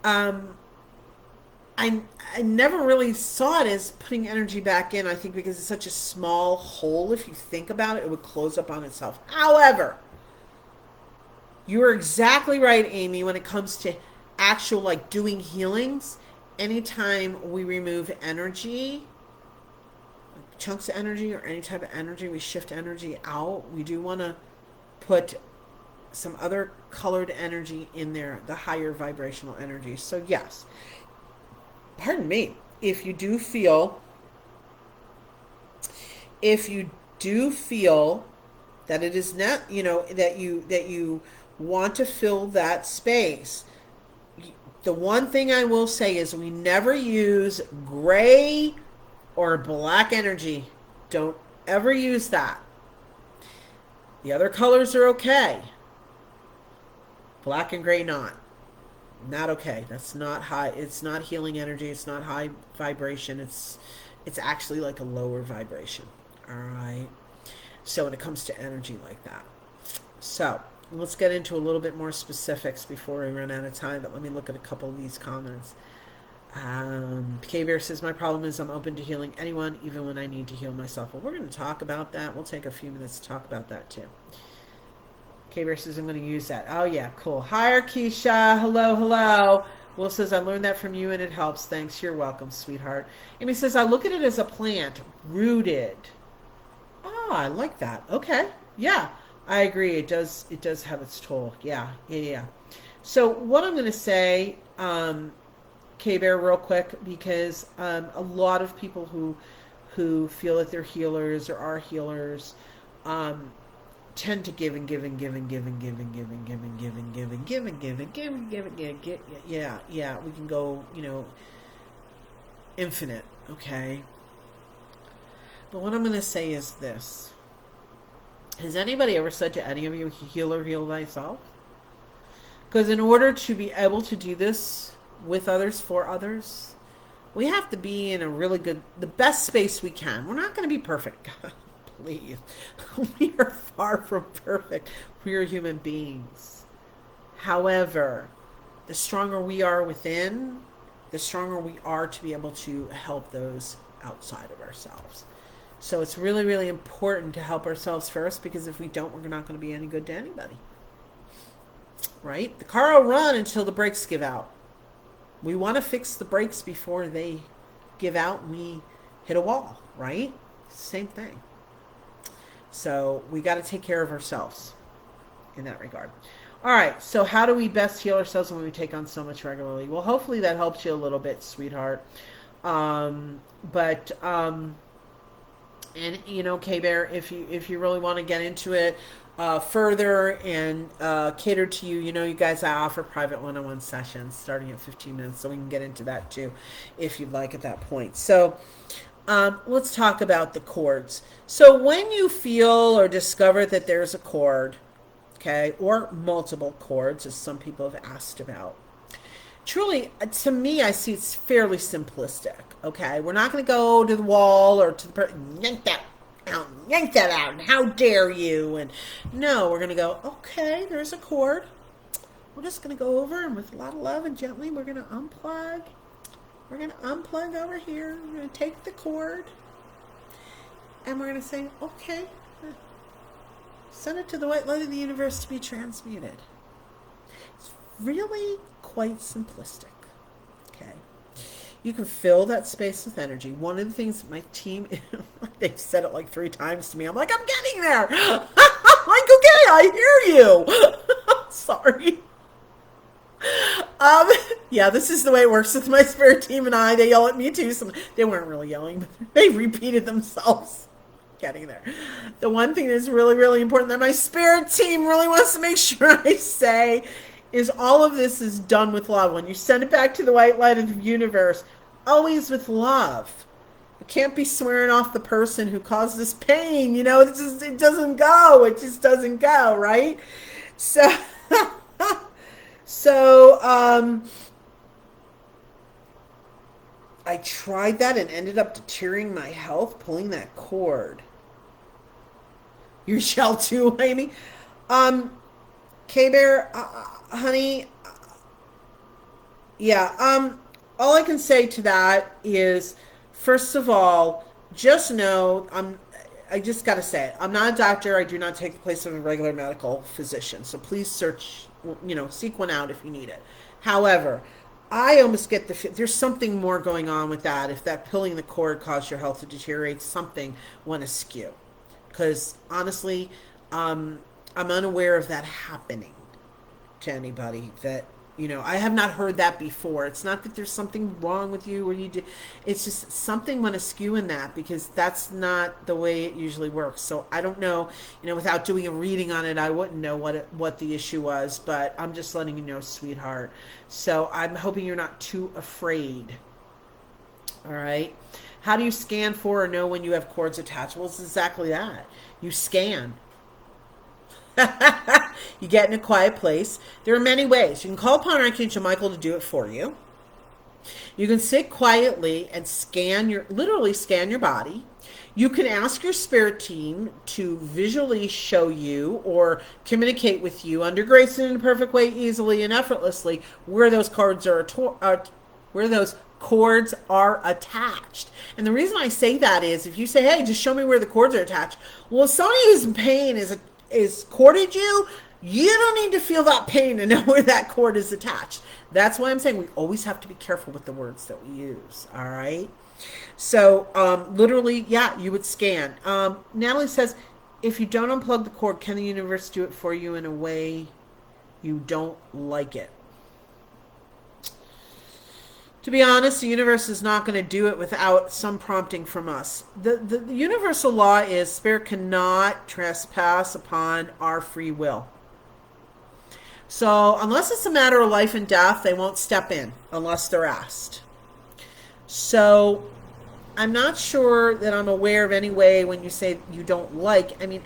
I never really saw it as putting energy back in. I think because it's such a small hole, if you think about it, it would close up on itself. However, you are exactly right, Amy, when it comes to actual like doing healings, anytime we remove energy, chunks of energy or any type of energy, we shift energy out, we do want to put some other colored energy in there, the higher vibrational energy. So yes, pardon me, if you do feel that it is not, that you want to fill that space, the one thing I will say is we never use gray or black energy. Don't ever use that. The other colors are okay. Black and gray not okay. That's not high. It's not healing energy. It's not high vibration. It's actually like a lower vibration. All right. So when it comes to energy like that. So let's get into a little bit more specifics before we run out of time. But let me look at a couple of these comments. K-Bear says, my problem is I'm open to healing anyone, even when I need to heal myself. Well, we're going to talk about that. We'll take a few minutes to talk about that too. K-Bear says, I'm going to use that. Oh, yeah, cool. Hi, Keisha. Hello. Will says, I learned that from you and it helps. Thanks. You're welcome, sweetheart. Amy says, I look at it as a plant, rooted. Oh, I like that. Okay. Yeah, I agree. It does have its toll. Yeah. So what I'm going to say, K-Bear, real quick, because a lot of people who feel that they're healers or are healers tend to give and give and give and give and give and give and give and give and give and give and give and give and give and give. Yeah, we can go, infinite, okay? But what I'm going to say is this. Has anybody ever said to any of you, heal thyself? Because in order to be able to do this with others, for others, we have to be in the best space we can. We're not going to be perfect. Please. We are far from perfect. We are human beings. However, the stronger we are within, the stronger we are to be able to help those outside of ourselves. So it's really, really important to help ourselves first, because if we don't, we're not going to be any good to anybody. Right? The car will run until the brakes give out. We want to fix the brakes before they give out and we hit a wall, right? Same thing. So we got to take care of ourselves in that regard. All right. So how do we best heal ourselves when we take on so much regularly? Well, hopefully that helps you a little bit, sweetheart. And K-Bear, if you really want to get into it further and cater to you, you guys, I offer private one-on-one sessions starting at 15 minutes, so we can get into that too if you'd like at that point. So let's talk about the chords. So when you feel or discover that there's a chord, okay, or multiple chords, as some people have asked about, truly, to me, I see it's fairly simplistic. Okay, we're not going to go to the wall or to the person, yank that out, and how dare you? And no, we're going to go, okay, there's a chord. We're just going to go over and with a lot of love and gently, we're going to unplug. We're going to unplug over here. We're going to take the chord and we're going to say, okay, send it to the white light of the universe to be transmuted. It's really quite simplistic. Okay. You can fill that space with energy. One of the things my team, they've said it like 3 times to me. I'm like, I'm getting there. I'm like, okay, I hear you. Sorry. Yeah, this is the way it works with my spirit team and I. They yell at me too. They weren't really yelling, but they repeated themselves. Getting there. The one thing that's really, really important that my spirit team really wants to make sure I say is all of this is done with love. When you send it back to the white light of the universe, always with love. You can't be swearing off the person who caused this pain. It doesn't go. It just doesn't go, right? So, I tried that and ended up deteriorating my health, pulling that cord. You shall too, Amy. K-Bear, honey, yeah, all I can say to that is, first of all, just know, I just got to say it. I'm not a doctor. I do not take the place of a regular medical physician. So please seek one out if you need it. However, I almost get there's something more going on with that. If that pulling the cord caused your health to deteriorate, something went askew. Because honestly, I'm unaware of that happening to anybody. That, I have not heard that before. It's not that there's something wrong with you or you do. It's just something went askew in that, because that's not the way it usually works. So I don't know. Without doing a reading on it, I wouldn't know what the issue was. But I'm just letting you know, sweetheart. So I'm hoping you're not too afraid. All right. How do you scan for or know when you have cords attached? Well, it's exactly that. You scan. You get in a quiet place. There are many ways. You can call upon Archangel Michael to do it for you. You can sit quietly and literally scan your body. You can ask your spirit team to visually show you or communicate with you under grace and in a perfect way, easily and effortlessly, where those cords are attached. And the reason I say that is, if you say, hey, just show me where the cords are attached. Well, if somebody who's in pain is corded you don't need to feel that pain to know where that cord is attached. That's why I'm saying we always have to be careful with the words that we use. All right. So literally, yeah, you would scan. Natalie says, if you don't unplug the cord, can the universe do it for you in a way you don't like it? To be honest, the universe is not going to do it without some prompting from us. The universal law is spirit cannot trespass upon our free will. So unless it's a matter of life and death, they won't step in unless they're asked. So I'm not sure that I'm aware of any way when you say you don't like. I mean,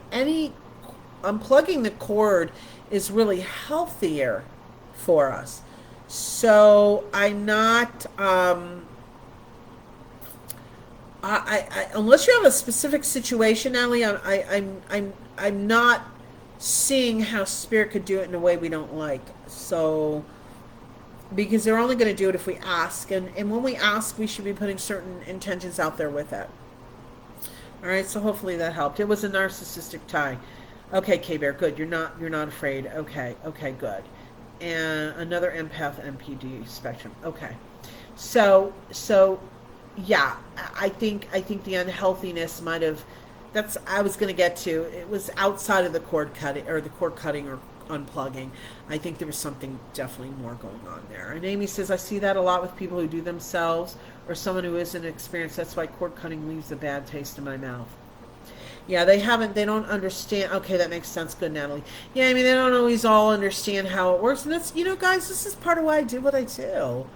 unplugging the cord is really healthier for us. So I'm not, unless you have a specific situation, Allie, I'm not seeing how spirit could do it in a way we don't like. So, because they're only going to do it if we ask, and when we ask, we should be putting certain intentions out there with it. All right, so hopefully that helped. It was a narcissistic tie. Okay, K-Bear, good. You're not afraid. Okay, good. And another empath MPD spectrum. Okay. So yeah, I think the unhealthiness might have, I was going to get to, it was outside of the cord cutting or unplugging. I think there was something definitely more going on there. And Amy says, I see that a lot with people who do themselves or someone who isn't experienced. That's why cord cutting leaves a bad taste in my mouth. Yeah, they don't understand. Okay, that makes sense. Good, Natalie. Yeah, I mean, they don't always all understand how it works. And that's, guys, this is part of why I do what I do.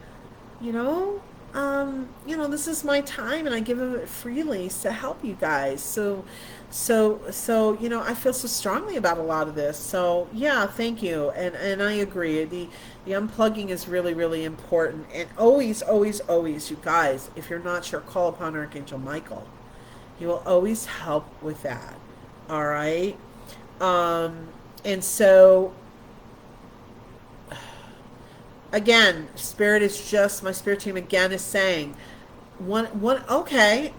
This is my time and I give it freely to help you guys. So, I feel so strongly about a lot of this. So, yeah, thank you. And I agree. The unplugging is really, really important. And always, always, always, you guys, if you're not sure, call upon Archangel Michael. He will always help with that. All right. And so, again, my spirit team again is saying, okay,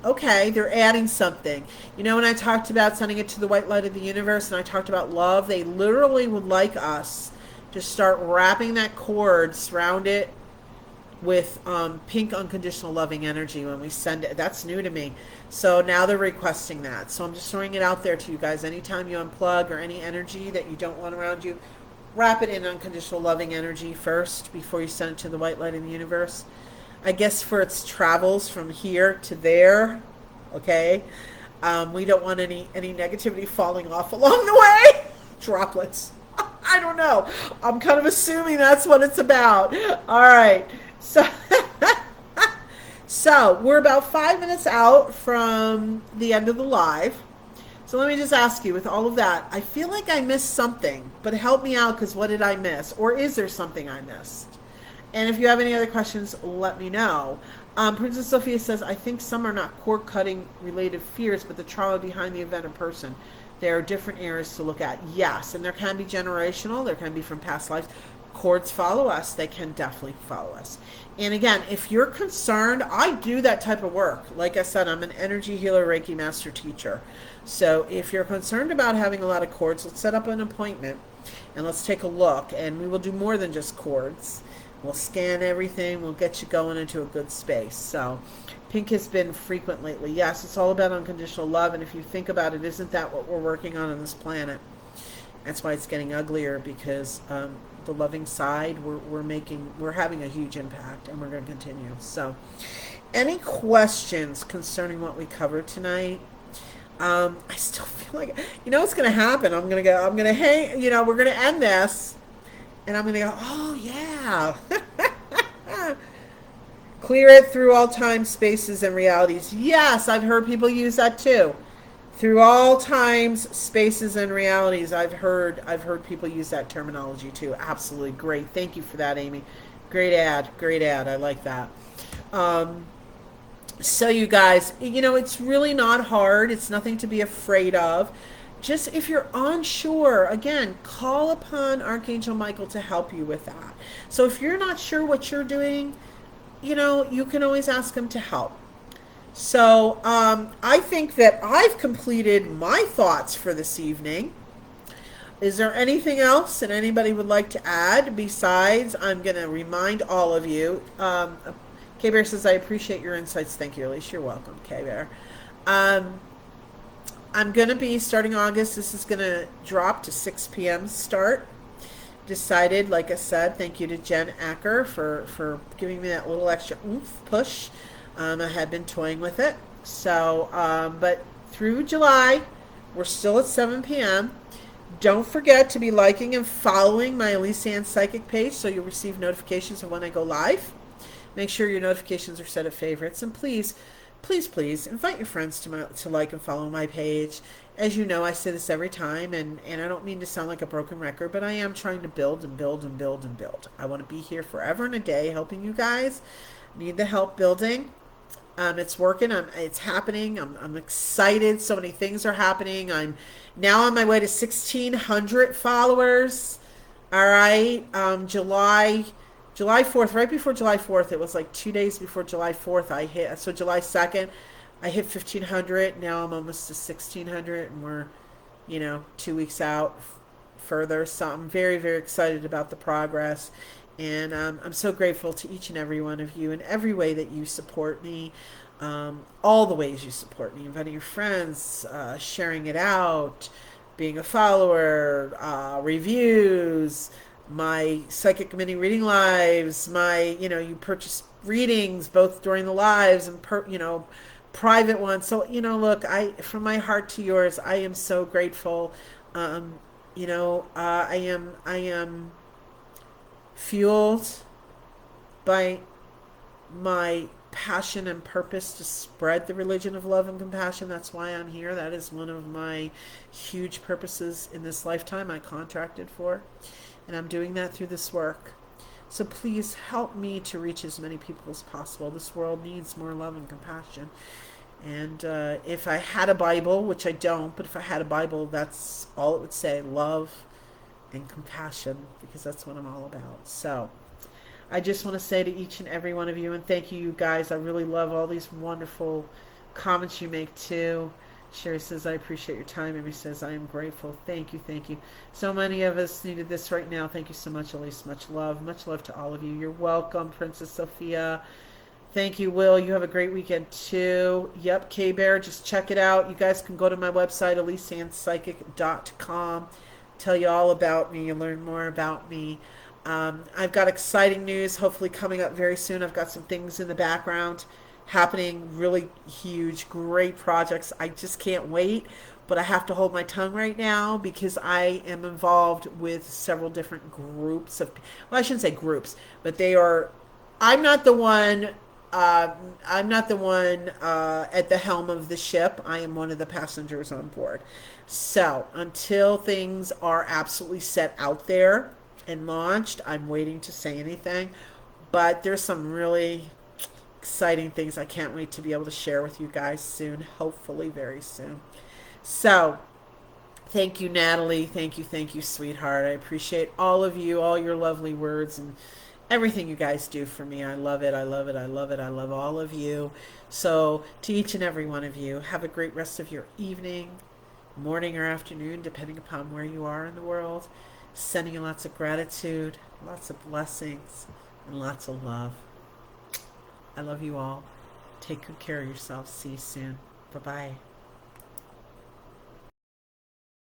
they're adding something. When I talked about sending it to the white light of the universe and I talked about love, they literally would like us to start wrapping that cord, surround it with pink unconditional loving energy when we send it. That's new to me. So now they're requesting that. So I'm just throwing it out there to you guys. Anytime you unplug or any energy that you don't want around you, wrap it in unconditional loving energy first before you send it to the white light in the universe. I guess for its travels from here to there, okay? We don't want any negativity falling off along the way. Droplets. I don't know. I'm kind of assuming that's what it's about. All right. So we're about 5 minutes out from the end of the live. So let me just ask you, with all of that, I feel like I missed something, but help me out, because what did I miss? Or is there something I missed? And if you have any other questions, let me know. Princess Sophia says, I think some are not cord cutting related fears, but the trauma behind the event or person. There are different areas to look at. Yes, and there can be generational. There can be from past lives. Cords follow us. They can definitely follow us. And again, if you're concerned, I do that type of work. Like I said, I'm an energy healer, Reiki master teacher. So if you're concerned about having a lot of cords, let's set up an appointment and let's take a look. And we will do more than just cords. We'll scan everything. We'll get you going into a good space. So pink has been frequent lately. Yes, it's all about unconditional love. And if you think about it, isn't that what we're working on this planet? That's why it's getting uglier, because the loving side, we're having a huge impact, and we're going to continue. So any questions concerning what we covered tonight? I still feel like, what's going to happen. I'm going to hang, we're going to end this, and I'm going to go, oh yeah. Clear it through all time, spaces, and realities. Yes, I've heard people use that too. Through all times, spaces, and realities. I've heard people use that terminology too. Absolutely great. Thank you for that, Amy. Great ad. Great ad. I like that. So you guys, it's really not hard. It's nothing to be afraid of. Just if you're unsure, again, call upon Archangel Michael to help you with that. So if you're not sure what you're doing, you can always ask him to help. So I think that I've completed my thoughts for this evening. Is there anything else that anybody would like to add? Besides, I'm going to remind all of you. K-Bear says, I appreciate your insights. Thank you, Elyse. You're welcome, K-Bear. I'm going to be, starting August, this is going to drop to 6 p.m. start. Decided, like I said, thank you to Jen Acker for giving me that little extra oomph push. I had been toying with it. So, but through July, we're still at 7 p.m. Don't forget to be liking and following my Elyse Ann Psychic page so you'll receive notifications of when I go live. Make sure your notifications are set at favorites. And please, please, please invite your friends to like and follow my page. As you know, I say this every time, and I don't mean to sound like a broken record, but I am trying to build and build and build and build. I want to be here forever and a day helping you guys. Need the help building. It's working. It's happening. I'm excited. So many things are happening. I'm now on my way to 1,600 followers. All right. July 4th, right before July 4th, it was like 2 days before July 4th, I hit. So July 2nd, I hit 1,500. Now I'm almost to 1,600, and we're, 2 weeks out further. So I'm very, very excited about the progress. And I'm so grateful to each and every one of you in every way that you support me, all the ways you support me, inviting your friends, sharing it out, being a follower, reviews, my Psychic Mini Reading Lives, you purchase readings both during the lives and, private ones. So, look, from my heart to yours, I am so grateful. I am fueled by my passion and purpose to spread the religion of love and compassion. That's why I'm here. That is one of my huge purposes in this lifetime I contracted for. And I'm doing that through this work. So please help me to reach as many people as possible. This world needs more love and compassion. And if I had a Bible, which I don't, but if I had a Bible, that's all it would say: love and compassion, because that's what I'm all about. So I just want to say to each and every one of you, and thank you guys. I really love all these wonderful comments you make too. Sherry says, I appreciate your time. Amy says, I am grateful. Thank you, thank you. So many of us needed this right now. Thank you so much, Elyse. Much love to all of you. You're welcome, Princess Sophia. Thank you, Will. You have a great weekend too. Yep, K-Bear, just check it out. You guys can go to my website, ElyseAnnPsychic.com. Tell you all about me and learn more about me. I've got exciting news hopefully coming up very soon. I've got some things in the background happening, really huge, great projects. I just can't wait, but I have to hold my tongue right now because I am involved with several different groups of, well, I shouldn't say groups, but I'm not the one at the helm of the ship. I am one of the passengers on board. So until things are absolutely set out there and launched, I'm waiting to say anything. But there's some really exciting things I can't wait to be able to share with you guys soon, hopefully very soon. So thank you, Natalie. Thank you, sweetheart. I appreciate all of you, all your lovely words, and everything you guys do for me. I love it. I love all of you. So to each and every one of you, have a great rest of your evening, morning, or afternoon, depending upon where you are in the world. Sending you lots of gratitude, lots of blessings, and lots of love. I love you all. Take good care of yourselves. See you soon. Bye-bye.